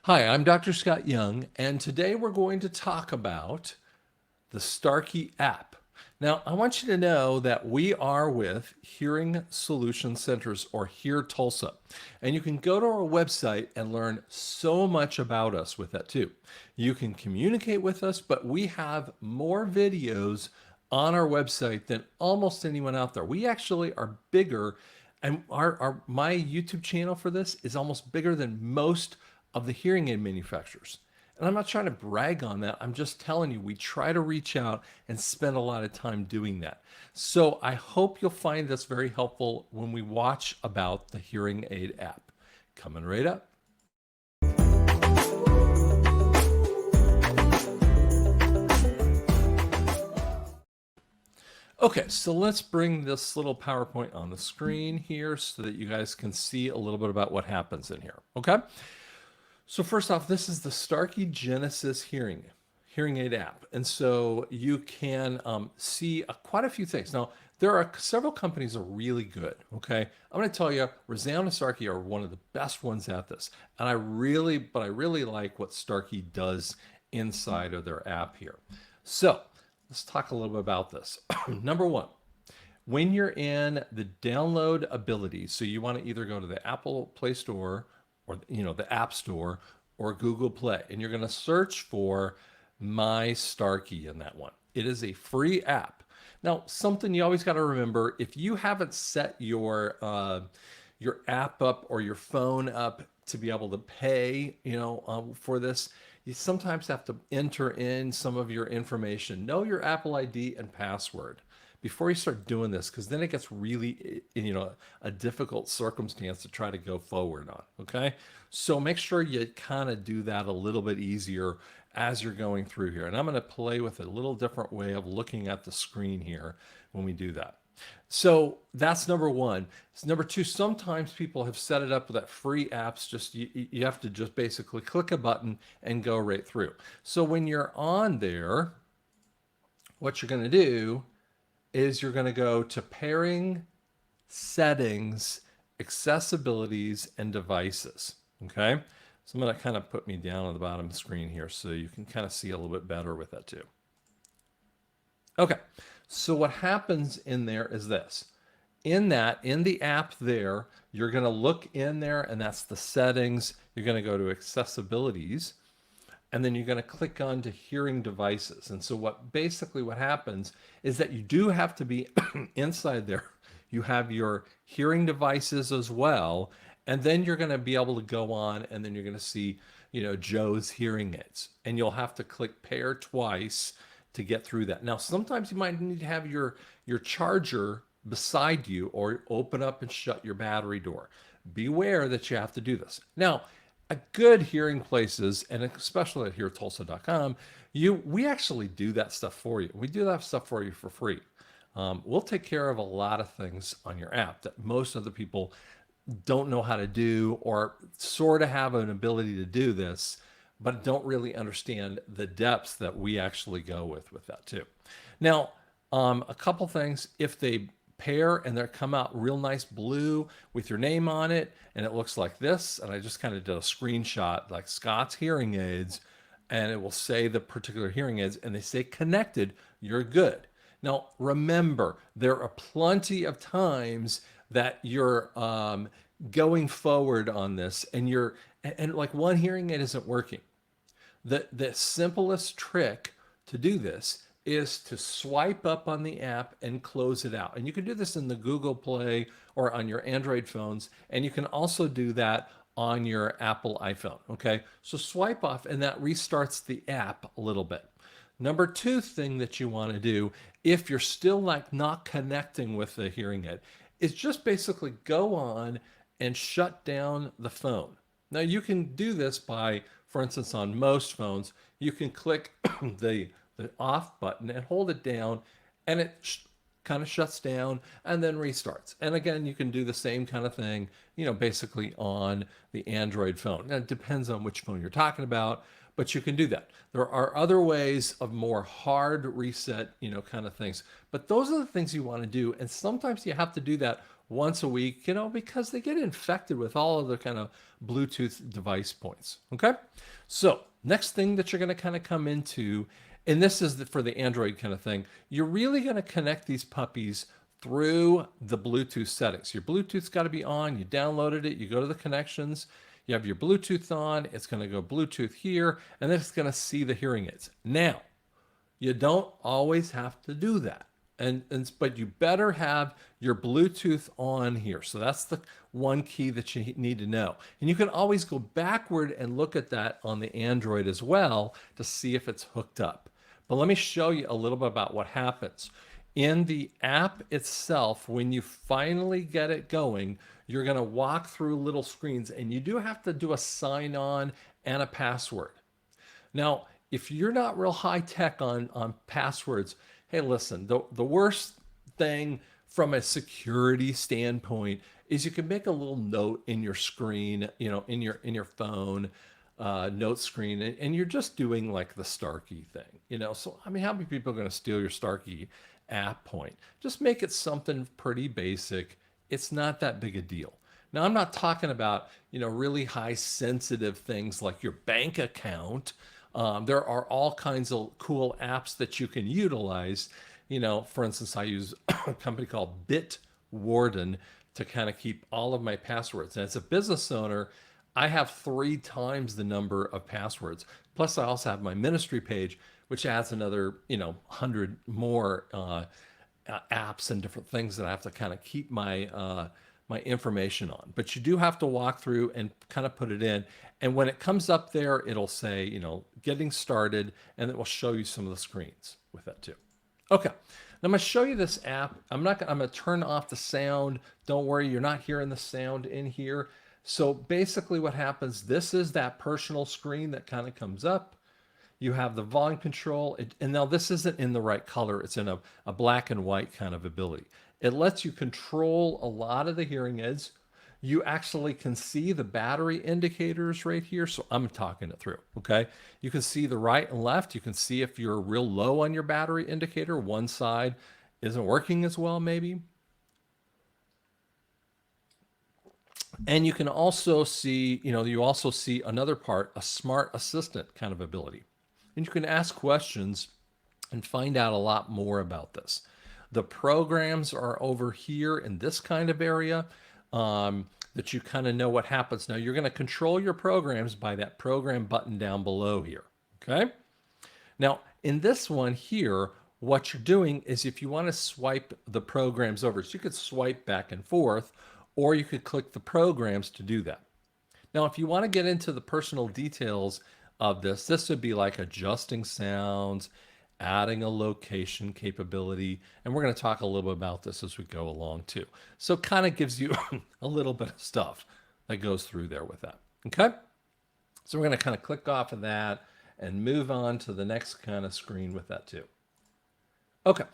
Hi, I'm Dr. Scott Young, and today we're going to talk about the Starkey app. Now, I want you to know that we are with Hearing Solution Centers, or Hear Tulsa, and you can go to our website and learn so much about us with that too. You can communicate with us, but we have more videos on our website than almost anyone out there. We actually are bigger, and my YouTube channel for this is almost bigger than most of the hearing aid manufacturers. And I'm not trying to brag on that. I'm just telling you, we try to reach out and spend a lot of time doing that. So I hope you'll find this very helpful when we watch about the hearing aid app. Coming right up. Okay, so let's bring this little PowerPoint on the screen here so that you guys can see a little bit about what happens in here. Okay. So first off, this is the Starkey Genesis hearing aid app, and so you can see quite a few things. Now, there are several companies that are really good. Okay, I'm going to tell you, Resound and Starkey are one of the best ones at this, and I really like what Starkey does inside of their app here. So let's talk a little bit about this. Number one, when you're in the download ability, so you want to either go to the Apple Play Store or the App Store or Google Play, and you're going to search for My Starkey in that one. It is a free app. Now, something you always got to remember: if you haven't set your app up or your phone up to be able to pay, for this, you sometimes have to enter in some of your information. Know your Apple ID and password before you start doing this, because then it gets really, a difficult circumstance to try to go forward on. Okay, so make sure you kind of do that a little bit easier as you're going through here. And I'm going to play with a little different way of looking at the screen here when we do that. So that's number one. Number two, sometimes people have set it up with that free apps. Just you have to just basically click a button and go right through. So when you're on there, what you're going to do is you're going to go to pairing, settings, accessibilities, and devices. Okay. So I'm going to kind of put me down on the bottom of the screen here so you can kind of see a little bit better with that too. Okay. So what happens in there is this. In the app there, you're going to look in there, and that's the settings. You're going to go to accessibilities, and then you're going to click on to hearing devices. And so what happens is that you do have to be inside there. You have your hearing devices as well, and then you're going to be able to go on, and then you're going to see, Joe's hearing aids, and you'll have to click pair twice to get through that. Now, sometimes you might need to have your charger beside you, or open up and shut your battery door. Beware that you have to do this. Now, a good hearing places, and especially at HearTulsa.com, we actually do that stuff for you. We do that stuff for you for free. We'll take care of a lot of things on your app that most other people don't know how to do, or sort of have an ability to do this, but don't really understand the depths that we actually go with that too. Now, a couple things: if they pair and they come out real nice blue with your name on it, and it looks like this, and I just kind of did a screenshot like Scott's hearing aids, and it will say the particular hearing aids, and they say connected, you're good. Now, remember, there are plenty of times that you're going forward on this, and like one hearing aid isn't working. The simplest trick to do this is to swipe up on the app and close it out. And you can do this in the Google Play or on your Android phones, and you can also do that on your Apple iPhone. Okay, so swipe off, and that restarts the app a little bit. Number two thing that you want to do, if you're still like not connecting with the hearing aid, is just basically go on and shut down the phone. Now, you can do this by, for instance, on most phones, you can click the off button and hold it down, and it kind of shuts down and then restarts. And again, you can do the same kind of thing, basically on the Android phone. Now, it depends on which phone you're talking about, but you can do that. There are other ways of more hard reset, kind of things. But those are the things you want to do. And sometimes you have to do that once a week, because they get infected with all of the kind of Bluetooth device points. Okay. So next thing that you're going to kind of come into, and this is for the Android kind of thing, you're really going to connect these puppies through the Bluetooth settings. Your Bluetooth's got to be on. You downloaded it. You go to the connections. You have your Bluetooth on. It's going to go Bluetooth here, and then it's going to see the hearing aids. Now, you don't always have to do that. But you better have your Bluetooth on here. So that's the one key that you need to know. And you can always go backward and look at that on the Android as well to see if it's hooked up. But let me show you a little bit about what happens. In the app itself, when you finally get it going, you're going to walk through little screens, and you do have to do a sign on and a password. Now, if you're not real high tech on passwords, hey, listen, the worst thing from a security standpoint is you can make a little note in your screen, in your phone note screen, and you're just doing like the Starkey thing. So I mean, how many people are going to steal your Starkey app point? Just make it something pretty basic. It's not that big a deal. Now, I'm not talking about, really high sensitive things like your bank account. There are all kinds of cool apps that you can utilize. For instance, I use a company called Bitwarden to kind of keep all of my passwords. And as a business owner, I have 3 times the number of passwords. Plus, I also have my ministry page, which adds another, 100 more apps and different things that I have to kind of keep my information on. But you do have to walk through and kind of put it in. And when it comes up there, it'll say, getting started, and it will show you some of the screens with that too. Okay. Now I'm going to show you this app. I'm going to turn off the sound. Don't worry, you're not hearing the sound in here. So basically what happens, this is that personal screen that kind of comes up. You have the volume control, and now this isn't in the right color. It's in a black and white kind of ability. It lets you control a lot of the hearing aids. You actually can see the battery indicators right here. So I'm talking it through, okay? You can see the right and left. You can see if you're real low on your battery indicator. One side isn't working as well, maybe. And you can also see, you also see another part, a smart assistant kind of ability. And you can ask questions and find out a lot more about this. The programs are over here in this kind of area that you kind of know what happens. Now, you're going to control your programs by that program button down below here, okay? Now, in this one here, what you're doing is if you want to swipe the programs over, so you could swipe back and forth, or you could click the programs to do that. Now, if you want to get into the personal details of this would be like adjusting sounds, adding a location capability, and we're going to talk a little bit about this as we go along too. So it kind of gives you a little bit of stuff that goes through there with that. Okay? So we're going to kind of click off of that and move on to the next kind of screen with that too. Okay,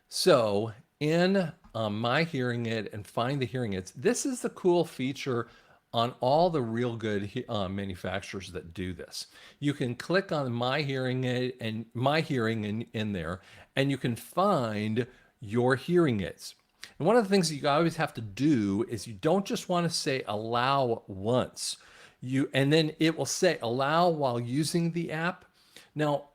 so in My Hearing Aid and Find the Hearing Aids, this is the cool feature on all the real good manufacturers that do this. You can click on My Hearing Aid and My Hearing in there, and you can find your hearing aids. And one of the things that you always have to do is you don't just want to say allow once. And then it will say allow while using the app. Now,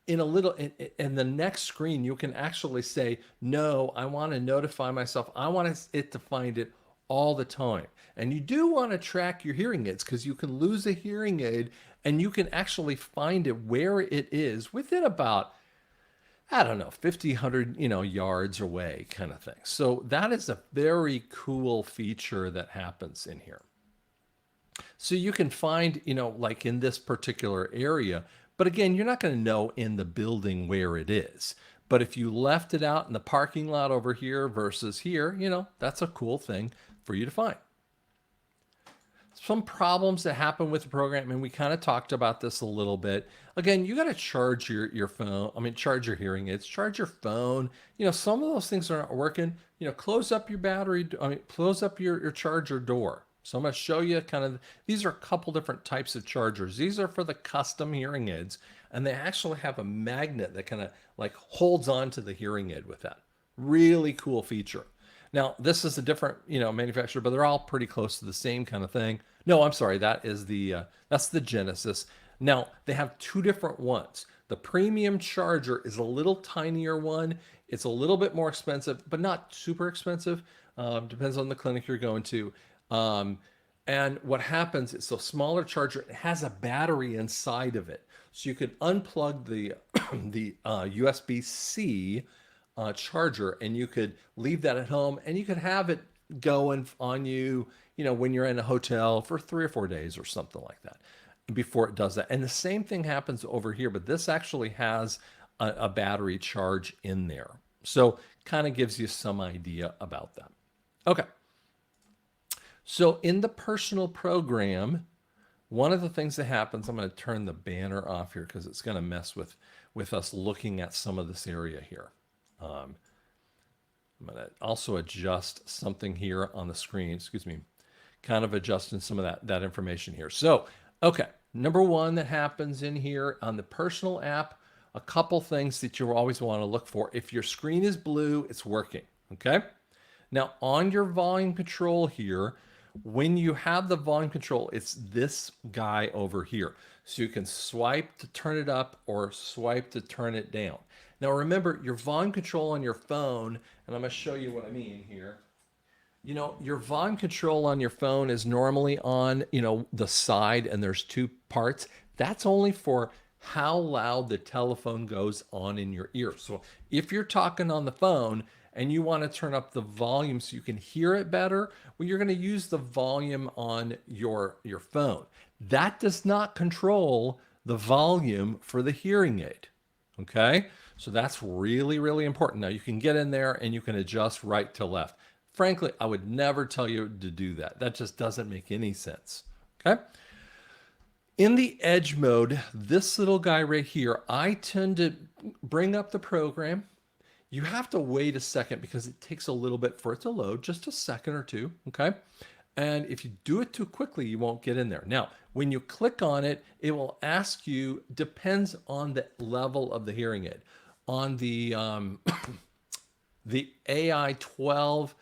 in the next screen, you can actually say, no, I want to notify myself. I want it to find it all the time. And you do want to track your hearing aids because you can lose a hearing aid and you can actually find it where it is within about, 50, 100, yards away kind of thing. So that is a very cool feature that happens in here. So you can find, like in this particular area, but again, you're not going to know in the building where it is. But if you left it out in the parking lot over here versus here, that's a cool thing for you to find. Some problems that happen with the program, and we kind of talked about this a little bit. Again, you got to charge your phone. Charge your hearing aids, charge your phone. Some of those things are not working. Close up your battery. Close up your charger door. So I'm going to show you these are a couple different types of chargers. These are for the custom hearing aids, and they actually have a magnet that kind of like holds on to the hearing aid with that. Really cool feature. Now, this is a different, manufacturer, but they're all pretty close to the same kind of thing. No, I'm sorry, that's the Genesis. Now, they have two different ones. The premium charger is a little tinier one. It's a little bit more expensive, but not super expensive. Depends on the clinic you're going to. Um, and what happens is a smaller charger, it has a battery inside of it. So you could unplug the the USB-C charger, and you could leave that at home, and you could have it going on you, when you're in a hotel for 3 or 4 days or something like that before it does that. And the same thing happens over here, but this actually has a battery charge in there. So kind of gives you some idea about that. Okay. So in the personal program, one of the things that happens, I'm going to turn the banner off here because it's going to mess with us looking at some of this area here. I'm going to also adjust something here on the screen, excuse me, kind of adjusting some of that information here. So, okay, number one that happens in here on the personal app, a couple things that you always want to look for. If your screen is blue, it's working, okay? Now, on your volume control here, when you have the volume control, it's this guy over here. So you can swipe to turn it up or swipe to turn it down. Now, remember, your volume control on your phone, and I'm going to show you what I mean here. Your volume control on your phone is normally on, the side, and there's two parts. That's only for how loud the telephone goes on in your ear. So if you're talking on the phone and you want to turn up the volume so you can hear it better, well, you're going to use the volume on your phone. That does not control the volume for the hearing aid. Okay? So that's really, really important. Now you can get in there and you can adjust right to left. Frankly, I would never tell you to do that. That just doesn't make any sense. Okay? In the edge mode, this little guy right here, I tend to bring up the program. You have to wait a second because it takes a little bit for it to load, just a second or two, okay? And if you do it too quickly, you won't get in there. Now, when you click on it, it will ask you, depends on the level of the hearing aid. On the the AI 12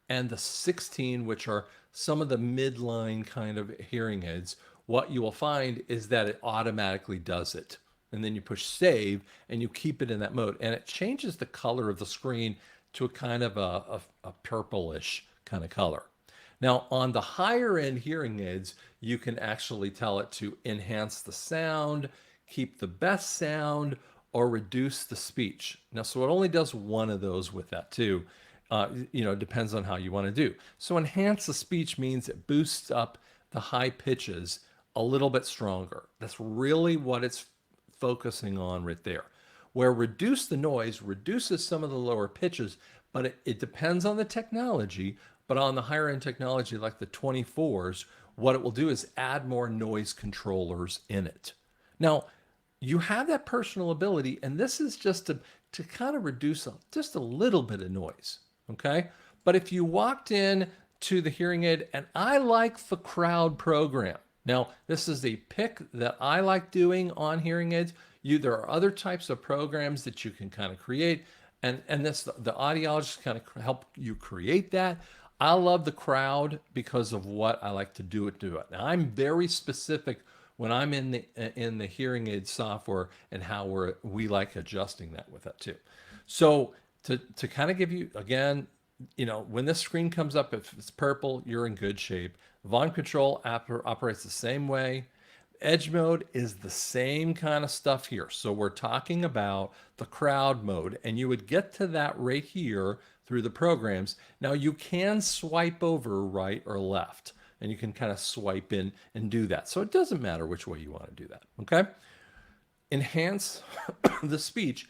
and the 16, which are some of the midline kind of hearing aids, what you will find is that it automatically does it. And then you push save and you keep it in that mode. And it changes the color of the screen to a kind of a purplish kind of color. Now, on the higher end hearing aids, you can actually tell it to enhance the sound, keep the best sound, or reduce the speech. Now, so it only does one of those with that too. Depends on how you want to do. So enhance the speech means it boosts up the high pitches a little bit stronger. That's really what it's focusing on right there. Where reduce the noise reduces some of the lower pitches, but it depends on the technology. But on the higher end technology like the 24s, what it will do is add more noise controllers in it. Now, you have that personal ability, and this is just to kind of reduce just a little bit of noise, okay? But if you walked in to the hearing aid, and I like the crowd program. Now, this is a pick that I like doing on hearing aids. There are other types of programs that you can kind of create, and the audiologists kind of help you create that. I love the crowd because of what I like to do it. Now, I'm very specific when I'm in the hearing aid software and how we like adjusting that with that too. So to kind of give you again, when this screen comes up, if it's purple, you're in good shape. Volume control operates the same way. Edge mode is the same kind of stuff here. So we're talking about the crowd mode, and you would get to that right here through the programs. Now you can swipe over right or left, and you can kind of swipe in and do that. So it doesn't matter which way you want to do that, okay? Enhance the speech.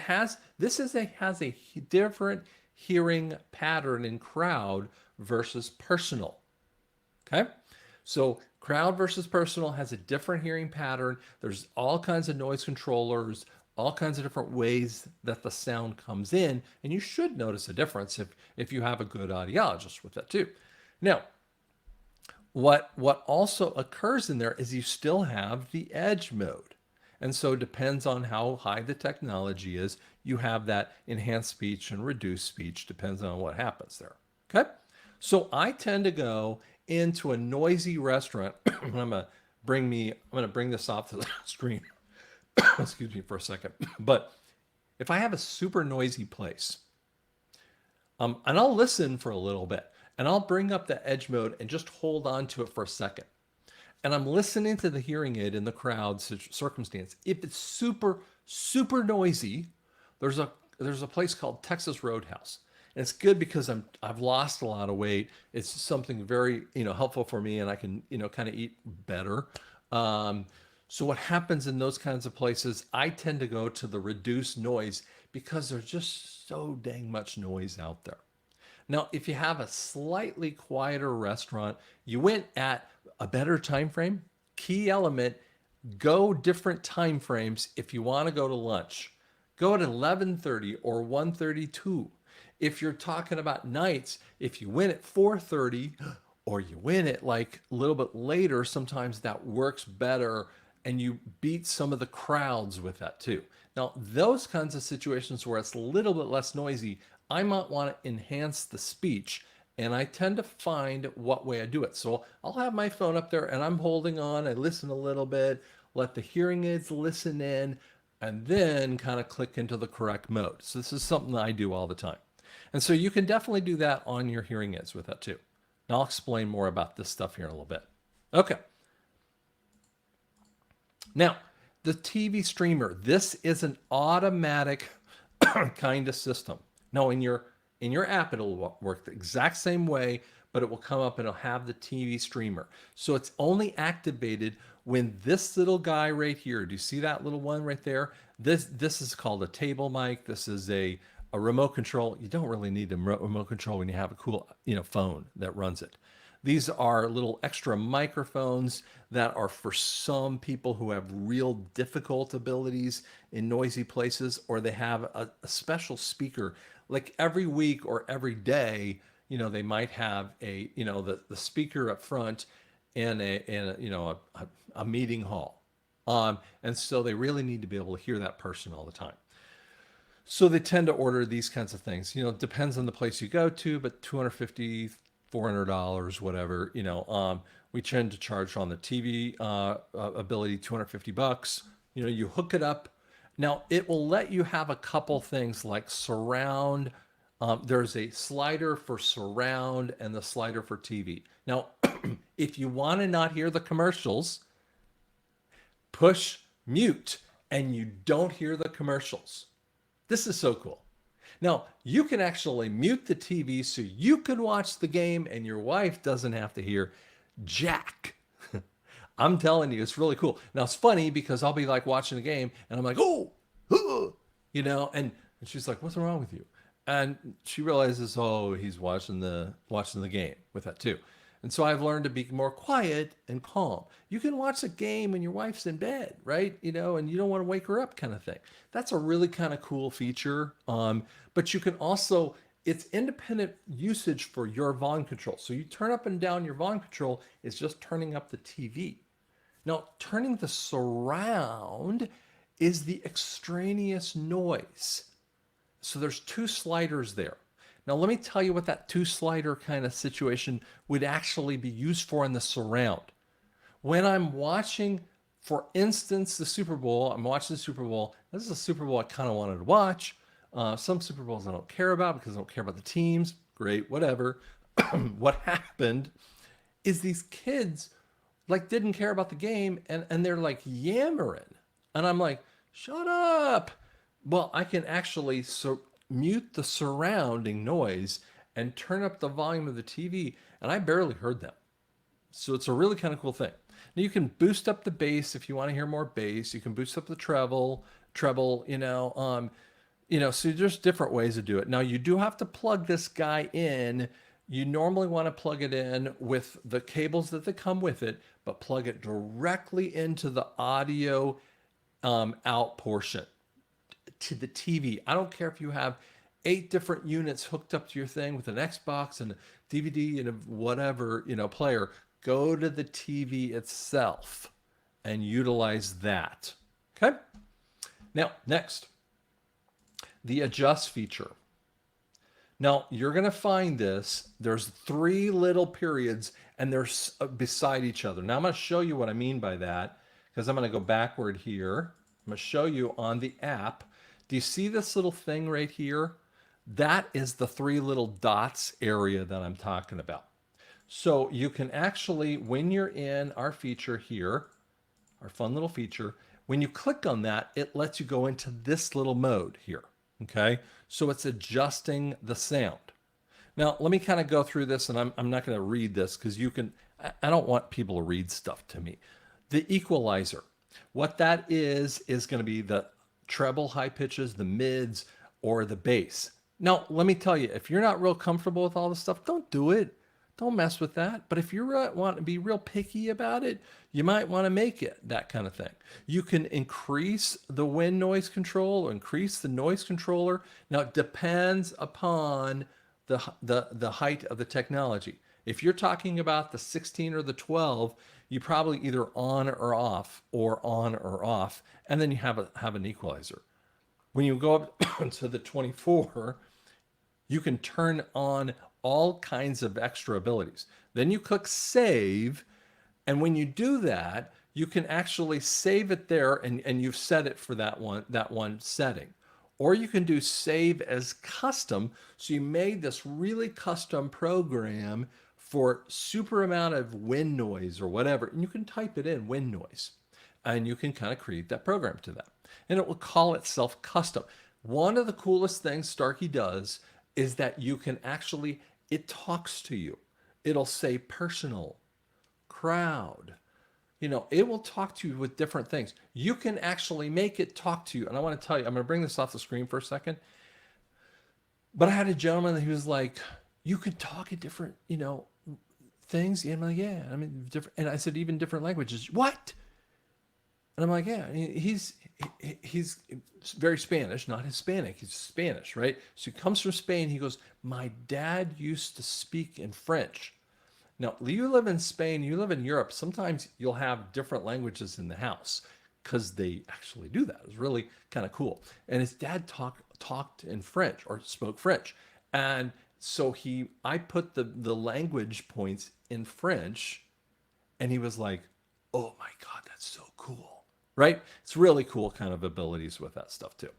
Has a different hearing pattern in crowd versus personal, okay? So crowd versus personal has a different hearing pattern. There's all kinds of noise controllers, all kinds of different ways that the sound comes in, and you should notice a difference if you have a good audiologist with that too. Now, what also occurs in there is you still have the edge mode. And so it depends on how high the technology is. You have that enhanced speech and reduced speech, depends on what happens there. Okay. So I tend to go into a noisy restaurant. I'm gonna bring this off the screen. Excuse me for a second. But if I have a super noisy place, and I'll listen for a little bit, and I'll bring up the edge mode and just hold on to it for a second. And I'm listening to the hearing aid in the crowd circumstance. If it's super, super noisy, there's a there's a place called Texas Roadhouse. And it's good because I've lost a lot of weight. It's something very, helpful for me, and I can, kind of eat better. Um, so what happens in those kinds of places, I tend to go to the reduced noise because there's just so dang much noise out there. Now, if you have a slightly quieter restaurant, you went at a better time frame. Key element, go different time frames if you want to go to lunch. Go at 11:30 or 1:32. If you're talking about nights, if you win at 4:30 or you win it like a little bit later, sometimes that works better and you beat some of the crowds with that too. Now, those kinds of situations where it's a little bit less noisy, I might want to enhance the speech, and I tend to find what way I do it. So I'll have my phone up there and I'm holding on, I listen a little bit, let the hearing aids listen in, and then kind of click into the correct mode. So this is something that I do all the time. And so you can definitely do that on your hearing aids with that too. And I'll explain more about this stuff here in a little bit. Okay. Now, the TV streamer, this is an automatic kind of system. Now, in your app, it'll work the exact same way, but it will come up and it'll have the TV streamer. So it's only activated when this little guy right here, do you see that little one right there? This is called a table mic. This is a remote control. You don't really need a remote control when you have a cool, phone that runs it. These are little extra microphones that are for some people who have real difficult abilities in noisy places, or they have a special speaker. Like every week or every day, they might have the speaker up front in a meeting hall. And so they really need to be able to hear that person all the time. So they tend to order these kinds of things. It depends on the place you go to, but $250, $400, whatever. We tend to charge on the TV ability $250. You hook it up. Now it will let you have a couple things like surround. There's a slider for surround and the slider for TV. Now, if you want to not hear the commercials, push mute and you don't hear the commercials. This is so cool. Now, you can actually mute the TV so you can watch the game and your wife doesn't have to hear jack. I'm telling you, it's really cool. Now, it's funny because I'll be like watching the game and I'm like, oh, and she's like, what's wrong with you? And she realizes, oh, he's watching the game with that too. And so I've learned to be more quiet and calm. You can watch a game when your wife's in bed, right? And you don't want to wake her up kind of thing. That's a really kind of cool feature. But you can also, it's independent usage for your volume control. So you turn up and down your volume control is just turning up the TV. Now, turning the surround is the extraneous noise. So there's two sliders there. Now, let me tell you what that two slider kind of situation would actually be used for in the surround. When I'm watching, for instance, the Super Bowl, I'm watching the Super Bowl. This is a Super Bowl I kind of wanted to watch. Some Super Bowls I don't care about because I don't care about the teams. Great, whatever. What happened is these kids like didn't care about the game and they're like yammering. And I'm like, shut up. Well, I can actually mute the surrounding noise and turn up the volume of the TV, and I barely heard them. So it's a really kind of cool thing. Now you can boost up the bass if you want to hear more bass. You can boost up the treble, so there's different ways to do it. Now you do have to plug this guy in. You normally want to plug it in with the cables that they come with it, but plug it directly into the audio out portion to the TV. I don't care if you have 8 different units hooked up to your thing with an Xbox and a DVD and a whatever, player. Go to the TV itself and utilize that. Okay? Now, next, the adjust feature. Now, you're going to find this. There's three little periods and they're beside each other. Now, I'm going to show you what I mean by that because I'm going to go backward here. I'm going to show you on the app. Do you see this little thing right here? That is the three little dots area that I'm talking about. So you can actually, when you're in our feature here, our fun little feature, when you click on that, it lets you go into this little mode here. Okay, so it's adjusting the sound. Now, let me kind of go through this, and I'm not going to read this because you can, I don't want people to read stuff to me. The equalizer, what that is going to be the treble high pitches, the mids, or the bass. Now, let me tell you, if you're not real comfortable with all this stuff, don't do it. Don't mess with that. But if you want to be real picky about it, you might want to make it that kind of thing. You can increase the wind noise control or increase the noise controller. Now, it depends upon the height of the technology. If you're talking about the 16 or the 12, you probably either on or off, and then you have an equalizer. When you go up to the 24, you can turn on all kinds of extra abilities. Then you click save, and when you do that, you can actually save it there, and you've set it for that one setting. Or you can do save as custom. So you made this really custom program for super amount of wind noise or whatever, and you can type it in, wind noise, and you can kind of create that program to that. And it will call itself custom. One of the coolest things Starkey does is that you can actually, it talks to you. It'll say personal, crowd. It will talk to you with different things. You can actually make it talk to you. And I want to tell you, I'm going to bring this off the screen for a second. But I had a gentleman that he was like, you could talk in different, things. And I'm like, yeah, I mean, different. And I said, even different languages. What? And I'm like, yeah, he's very Spanish, not Hispanic. He's Spanish, right? So he comes from Spain. He goes, my dad used to speak in French. Now, you live in Spain, you live in Europe. Sometimes you'll have different languages in the house because they actually do that. It's really kind of cool. And his dad talked in French or spoke French. And so I put the language points in French, and he was like, oh my God, that's so cool, right? It's really cool kind of abilities with that stuff too.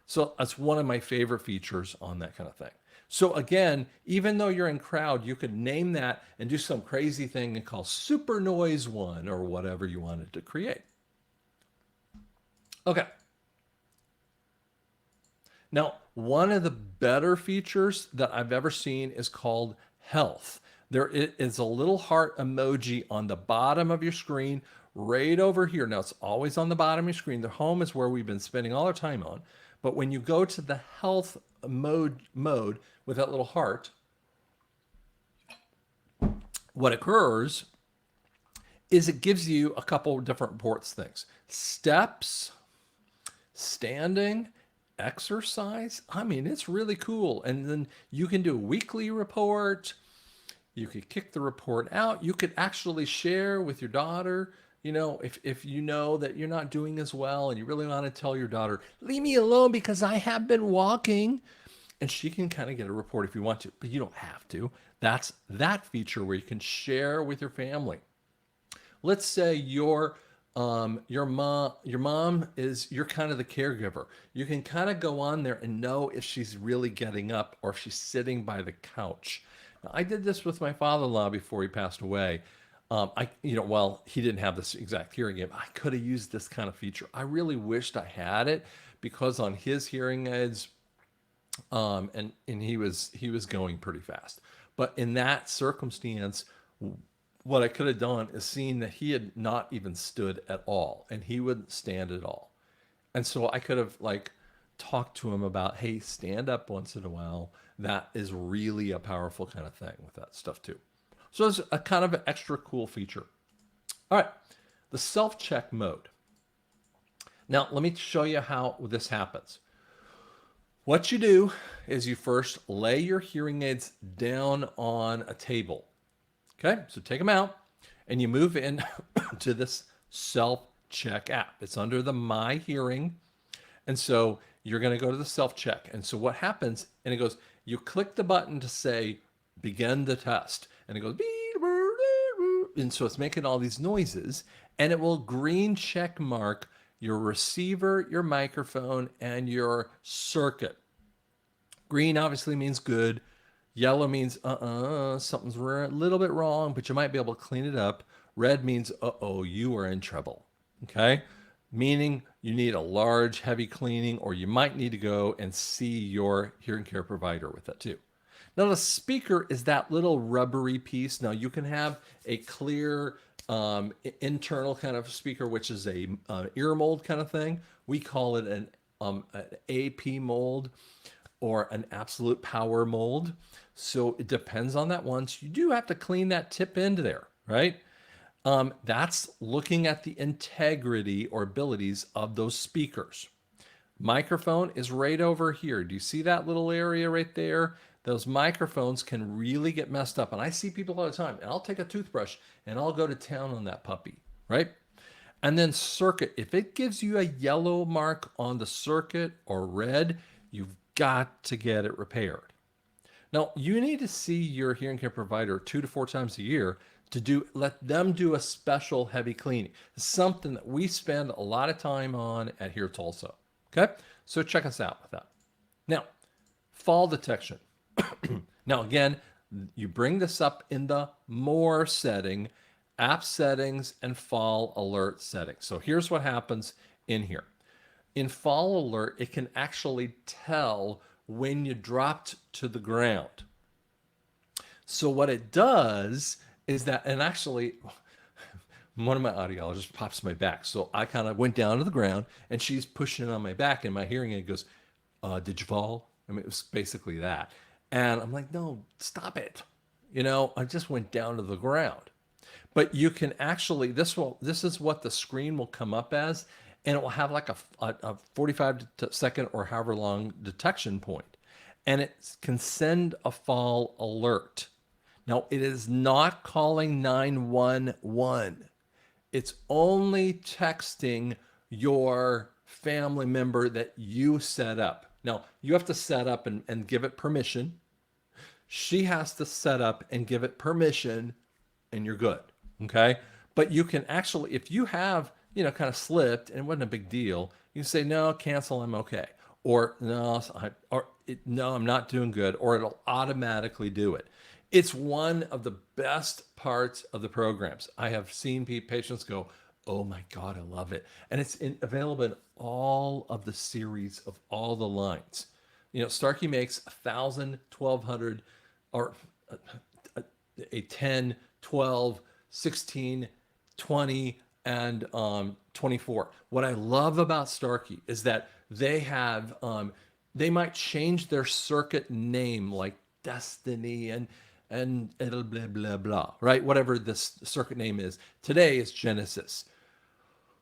So that's one of my favorite features on that kind of thing. So again, even though you're in crowd, you could name that and do some crazy thing and call super noise one or whatever you wanted to create. Okay. Now, one of the better features that I've ever seen is called health. There is a little heart emoji on the bottom of your screen right over here. Now, it's always on the bottom of your screen. The home is where we've been spending all our time on. But when you go to the health mode with that little heart, what occurs is it gives you a couple of different reports things. Steps, standing, exercise. I mean, it's really cool. And then you can do a weekly report. You could kick the report out. You could actually share with your daughter. If you know that you're not doing as well and you really want to tell your daughter, leave me alone because I have been walking, and she can kind of get a report if you want to, but you don't have to. That's that feature where you can share with your family. Let's say your mom is, you're kind of the caregiver. You can kind of go on there and know if she's really getting up or if she's sitting by the couch. Now, I did this with my father-in-law before he passed away. He didn't have this exact hearing aid. I could have used this kind of feature. I really wished I had it because on his hearing aids, and he was going pretty fast. But in that circumstance, what I could have done is seen that he had not even stood at all, and he wouldn't stand at all. And so I could have talked to him about, hey, stand up once in a while. That is really a powerful kind of thing with that stuff too. So it's a kind of an extra cool feature. All right, the self-check mode. Now, let me show you how this happens. What you do is you first lay your hearing aids down on a table. Okay, so take them out and you move in to this self-check app. It's under the My Hearing. And so you're going to go to the self-check. And so what happens, and it goes, You click the button to say, begin the test. And it goes, and so it's making all these noises, and it will green check mark your receiver, your microphone, and your circuit. Green obviously means good. Yellow means something's a little bit wrong, but you might be able to clean it up. Red means you are in trouble. Okay? Meaning you need a large, heavy cleaning, or you might need to go and see your hearing care provider with that too. Now, the speaker is that little rubbery piece. Now, you can have a clear internal kind of speaker, which is a ear mold kind of thing. We call it an AP mold or an absolute power mold. So it depends on that one. So you do have to clean that tip end there, right? That's looking at the integrity or abilities of those speakers. Microphone is right over here. Do you see that little area right there? Those microphones can really get messed up. And I see people all the time. And I'll take a toothbrush and I'll go to town on that puppy, right? And then circuit. If it gives you a yellow mark on the circuit or red, you've got to get it repaired. Now, you need to see your hearing care provider 2 to 4 times a year to let them do a special heavy cleaning. It's something that we spend a lot of time on at Here Tulsa. Okay? So check us out with that. Now, fall detection. Now, again, you bring this up in the more setting, app settings, and fall alert settings. So here's what happens in here. In fall alert, it can actually tell when you dropped to the ground. So what it does is that, and actually, one of my audiologists pops my back. So I kind of went down to the ground and she's pushing on my back and my hearing aid goes, did you fall? I mean, it was basically that. And I'm like, no, stop it. I just went down to the ground. But you can actually, this is what the screen will come up as, and it will have like a 45 second or however long detection point. And it can send a fall alert. Now, it is not calling 911. It's only texting your family member that you set up. Now, you have to set up and give it permission. She has to set up and give it permission, and you're good. Okay? But you can actually, if you have, kind of slipped and it wasn't a big deal, you can say, no, cancel, I'm okay. Or, no, no, I'm not doing good. Or it'll automatically do it. It's one of the best parts of the programs. I have seen patients go, oh my God, I love it. And it's available in all of the series of all the lines. Starkey makes 1,000, 1,200, or a 10, 12, 16, 20, and 24. What I love about Starkey is that they have, they might change their circuit name like Destiny and it'll blah, blah, blah, right? Whatever this circuit name is. Today is Genesis.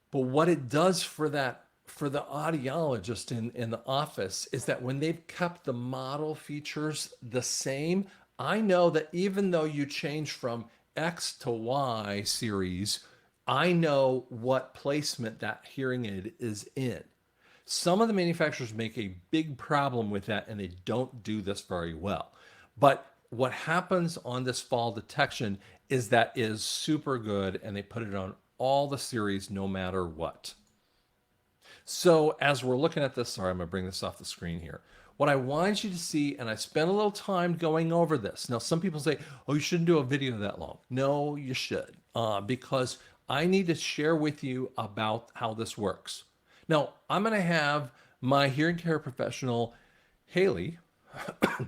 But what it does for the audiologist in the office is that when they've kept the model features the same, I know that even though you change from X to Y series, I know what placement that hearing aid is in. Some of the manufacturers make a big problem with that, and they don't do this very well. But what happens on this fall detection is that is super good, and they put it on all the series no matter what. So as we're looking at this, sorry, I'm going to bring this off the screen here. What I want you to see, and I spent a little time going over this. Now, some people say, oh, you shouldn't do a video that long. No, you should, because I need to share with you about how this works. Now, I'm going to have my hearing care professional, Haley,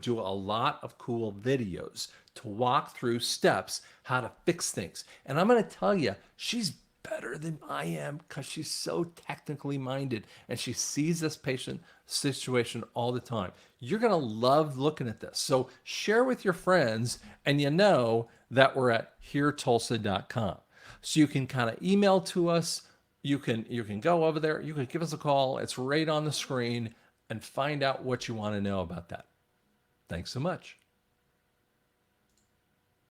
do a lot of cool videos to walk through steps, how to fix things. And I'm going to tell you, she's better than I am because she's so technically minded and she sees this patient situation all the time. You're going to love looking at this. So share with your friends, and that we're at heartulsa.com. So you can kind of email to us. You can go over there. You can give us a call. It's right on the screen, and find out what you want to know about that. Thanks so much.